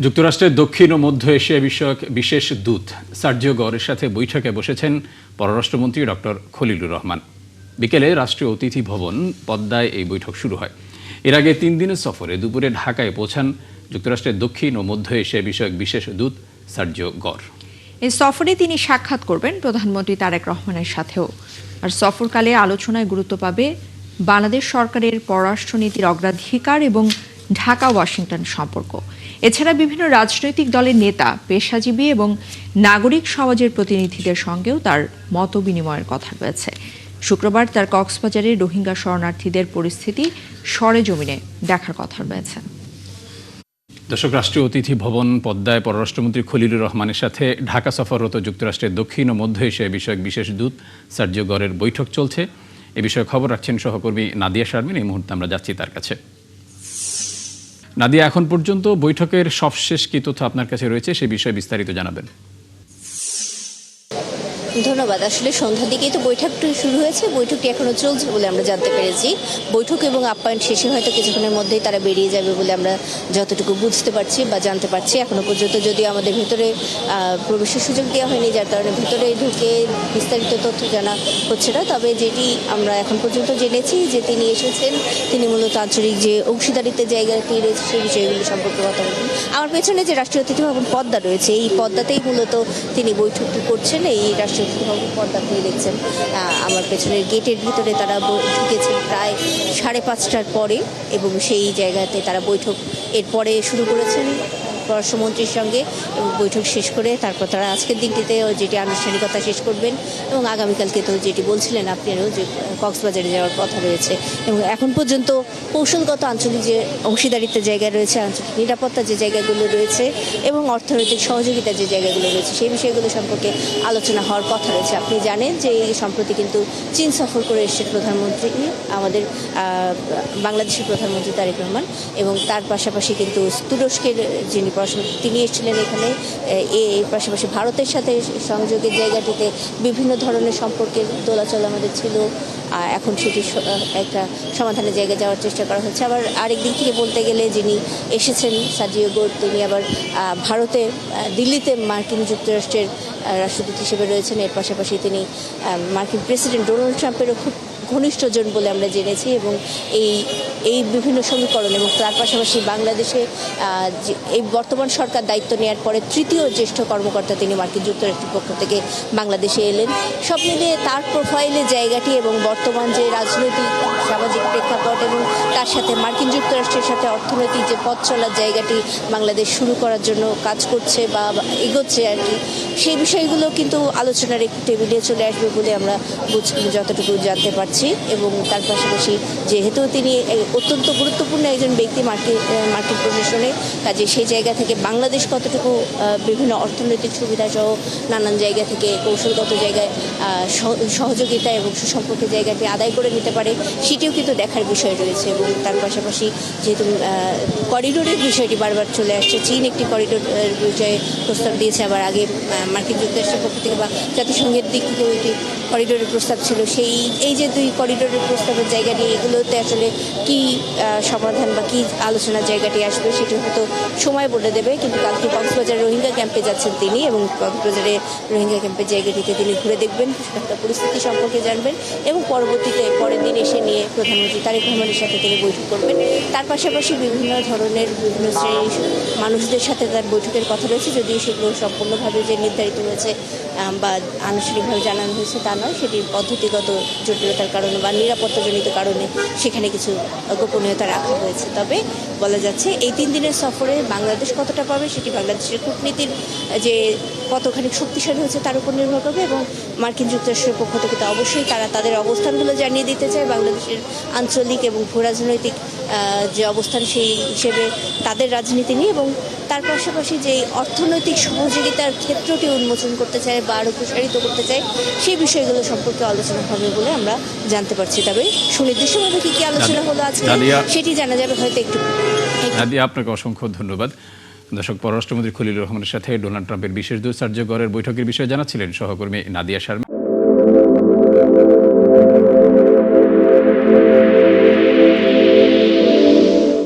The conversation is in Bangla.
যুক্তরাষ্ট্রের দক্ষিণ ও মধ্য এশিয়া বিষয়ক বিশেষ দূত সার্জিও গরের সাথে বৈঠকে বসেছেন পররাষ্ট্রমন্ত্রী ডক্টর খলিলুর রহমান। বিকেলে রাষ্ট্রীয় অতিথি ভবন পদ্মায় এই বৈঠক শুরু হয়। এর আগে 3 দিনের সফরে দুপুরে ঢাকায় পৌঁছান যুক্তরাষ্ট্রের দক্ষিণ ও মধ্য এশিয়া বিষয়ক বিশেষ দূত সার্জিও গর। এই সফরে তিনি সাক্ষাৎ করবেন প্রধানমন্ত্রী তারেক রহমানের সাথেও। আর সফরকালে আলোচনায় গুরুত্ব পাবে বাংলাদেশ সরকারের পররাষ্ট্রনীতির অগ্রাধিকার এবং ঢাকা ওয়াশিংটন সম্পর্ক। এছাড়া বিভিন্ন রাজনৈতিক দলের নেতা, পেশাজীবী এবং নাগরিক সমাজের প্রতিনিধিদের সঙ্গেও তার মত বিনিময়ের কথা রয়েছে। শুক্রবার তার কক্সবাজারে রোহিঙ্গা শরণার্থীদের পরিস্থিতি সরেজমিনে দেখার কথা রয়েছে। দর্শক, রাষ্ট্রীয় অতিথি ভবন পদ্মায় পররাষ্ট্রমন্ত্রী খলিলুর রহমানের সাথে ঢাকা সফররত যুক্তরাষ্ট্রের দক্ষিণ ও মধ্য এশিয়া বিষয়ক বিশেষ দূত সার্জিও গরের বৈঠক চলছে। এ বিষয়ে খবর রাখছেন সহকর্মী নাদিয়া শারমিন। এই মুহূর্তে আমরা যাচ্ছি তার কাছে। নাদিয়া, এখন পর্যন্ত বৈঠকের সবশেষ কি তথ্য আপনার কাছে রয়েছে, সে বিষয়ে বিস্তারিত জানাবেন। ধন্যবাদ। আসলে সন্ধ্যার দিকেই তো বৈঠকটি শুরু হয়েছে, বৈঠকটি এখনো চলছে বলে আমরা জানতে পেরেছি। বৈঠক এবং আপ্যায়ন শেষে হয়তো কিছুক্ষণের মধ্যেই তারা বেরিয়ে যাবে বলে আমরা যতটুকু বুঝতে পারছি বা জানতে পারছি। এখনো পর্যন্ত যদিও আমাদের ভেতরে প্রবেশের সুযোগ দেওয়া হয়নি, যার কারণে ভেতরে ঢুকে বিস্তারিত তথ্য জানা হচ্ছে না। তবে যেটি আমরা এখন পর্যন্ত জেনেছি যে তিনি এসেছেন, তিনি মূলত আঞ্চলিক যে অংশীদারিত্বের জায়গাটি রয়েছে সেই বিষয়গুলো সম্পর্কে কথা বলবেন। আমার পেছনে যে রাষ্ট্রীয় অতিথি ভবন পদ্মা রয়েছে, এই পদ্মাতেই মূলত তিনি বৈঠকটি করছেন। এই রাষ্ট্রীয় পর্দা দিয়ে দেখছেন আমার পেছনের গেটের ভিতরে তারা ঢুকেছেন প্রায় 5:30টার পরে, এবং সেই জায়গাতে তারা বৈঠক এরপরে শুরু করেছেন পররাষ্ট্রমন্ত্রীর সঙ্গে, এবং বৈঠক শেষ করে তারপর তারা আজকের দিনটিতে যেটি আনুষ্ঠানিকতা শেষ করবেন, এবং আগামীকালকে তো যেটি বলছিলেন আপনারও যে কক্সবাজারে যাওয়ার কথা রয়েছে। এবং এখন পর্যন্ত কৌশলগত আঞ্চলিক যে অংশীদারিত্বের জায়গা রয়েছে, আঞ্চলিক নিরাপত্তা যে জায়গাগুলো রয়েছে এবং অর্থনৈতিক সহযোগিতার যে জায়গাগুলো রয়েছে সেই বিষয়গুলো সম্পর্কে আলোচনা হওয়ার কথা রয়েছে। আপনি জানেন যে এই সম্প্রতি কিন্তু চীন সফর করে এসেছেন প্রধানমন্ত্রী, আমাদের বাংলাদেশের প্রধানমন্ত্রী তারেক রহমান, এবং তার পাশাপাশি কিন্তু তুরস্কের যিনি তিনি এসেছিলেন এখানে। এর পাশাপাশি ভারতের সাথে সংযোগের জায়গাটিতে বিভিন্ন ধরনের সম্পর্কের দোলাচল আমাদের ছিল, এখন সেটি একটা সমাধানের জায়গায় যাওয়ার চেষ্টা করা হচ্ছে। আবার আরেক দিক থেকে বলতে গেলে যিনি এসেছেন সার্জিও গর, তিনি আবার ভারতে দিল্লিতে মার্কিন যুক্তরাষ্ট্রের রাষ্ট্রদূত হিসেবে রয়েছেন। এর পাশাপাশি তিনি মার্কিন প্রেসিডেন্ট ডোনাল্ড ট্রাম্পেরও খুব ঘনিষ্ঠজন বলে আমরা জেনেছি, এবং এই বিভিন্ন সমীকরণ এবং তার পাশাপাশি বাংলাদেশে এই বর্তমান সরকার দায়িত্ব নেওয়ার পরে তৃতীয় জ্যেষ্ঠ কর্মকর্তা তিনি মার্কিন যুক্তরাষ্ট্রের পক্ষ থেকে বাংলাদেশে এলেন। সব মিলিয়ে তার প্রোফাইলের জায়গাটি এবং বর্তমান যে রাজনৈতিক সামাজিক প্রেক্ষাপট এবং তার সাথে মার্কিন যুক্তরাষ্ট্রের সাথে অর্থনৈতিক যে পথ চলার জায়গাটি বাংলাদেশ শুরু করার জন্য কাজ করছে বা এগোচ্ছে আর কি, সেই বিষয়গুলো কিন্তু আলোচনার একটি টেবিলে চলে আসবে বলে আমরা যতটুকু জানতে পারছি। এবং তার পাশাপাশি যেহেতু তিনি অত্যন্ত গুরুত্বপূর্ণ একজন ব্যক্তি মার্কিন প্রশাসনে, কাজে সেই জায়গা থেকে বাংলাদেশ কতটুকু বিভিন্ন অর্থনৈতিক সুবিধা সহ নানান জায়গা থেকে কৌশলগত জায়গায় সহযোগিতা এবং সুসম্পর্কের জায়গাটি আদায় করে নিতে পারে সেটিও কিন্তু দেখার বিষয় রয়েছে। এবং তার পাশাপাশি যেহেতু করিডোরের বিষয়টি বারবার চলে আসছে, চীন একটি করিডোর বিষয়ে প্রস্তাব দিয়েছে, আবার আগে মার্কিন যুক্তরাষ্ট্রের পক্ষ থেকে বা জাতিসংঘের দিক থেকেও একটি করিডোরের প্রস্তাব ছিল। এই যে 2 করিডোরের প্রস্তাবের জায়গা নিয়ে এগুলোতে আসলে কি সমাধান বা কি আলোচনার জায়গাটি আসবে সেটি হয়তো সময় বলে দেবে। কিন্তু কালকে কক্সবাজার রোহিঙ্গা ক্যাম্পে যাচ্ছেন তিনি, এবং কক্সবাজারে রোহিঙ্গা ক্যাম্পের জায়গাটিতে তিনি ঘুরে দেখবেন, সেখানকার পরিস্থিতি সম্পর্কে জানবেন, এবং পরবর্তীতে পরের দিন এসে নিয়ে প্রধানমন্ত্রী তারেক রহমানের সাথে তিনি বৈঠক করবেন। তার পাশাপাশি বিভিন্ন ধরনের বিভিন্ন শ্রেণীর মানুষদের সাথে তার বৈঠকের কথা রয়েছে, যদিও সেগুলো সম্পূর্ণভাবে যে নির্ধারিত হয়েছে বা আনুষ্ঠানিকভাবে জানানো হয়েছে তা নয়, সেটির পদ্ধতিগত জটিলতার কারণে বা নিরাপত্তাজনিত কারণে সেখানে কিছু গোপনীয়তা রাখা হয়েছে। তবে বলা যাচ্ছে এই 3 দিনের সফরে বাংলাদেশ কতটা পাবে সেটি বাংলাদেশের কূটনীতির যে কতখানি শক্তিশালী হয়েছে তার উপর নির্ভর করবে, এবং মার্কিন যুক্তরাষ্ট্রের পক্ষ থেকে তো অবশ্যই তারা তাদের অবস্থানগুলো জানিয়ে দিতে চায় বাংলাদেশের আঞ্চলিক এবং ভূরাজনৈতিক যে অবস্থান সেই হিসেবে তাদের রাজনীতি নিয়ে, এবং তার পাশাপাশি যে অর্থনৈতিক সহযোগিতার ক্ষেত্রটি উন্মোচন করতে চায় বা আরও প্রসারিত করতে চায় সেই বিষয়গুলো সম্পর্কে আলোচনা হবে বলে আমরা জানতে পারছি। তবে সুনির্দিষ্টভাবে কি আলোচনা হলো আজকে সেটি জানা যাবে হয়তো একটু। নাদিয়া, আপনাকে অসংখ্য ধন্যবাদ। দর্শক, পররাষ্ট্রমন্ত্রী খলিলুর রহমানের সাথে ডোনাল্ড ট্রাম্পের বিশেষ দূত সার্জিও গরের বৈঠকের বিষয়ে জানাচ্ছিলেন সহকর্মী নাদিয়া শারমিন।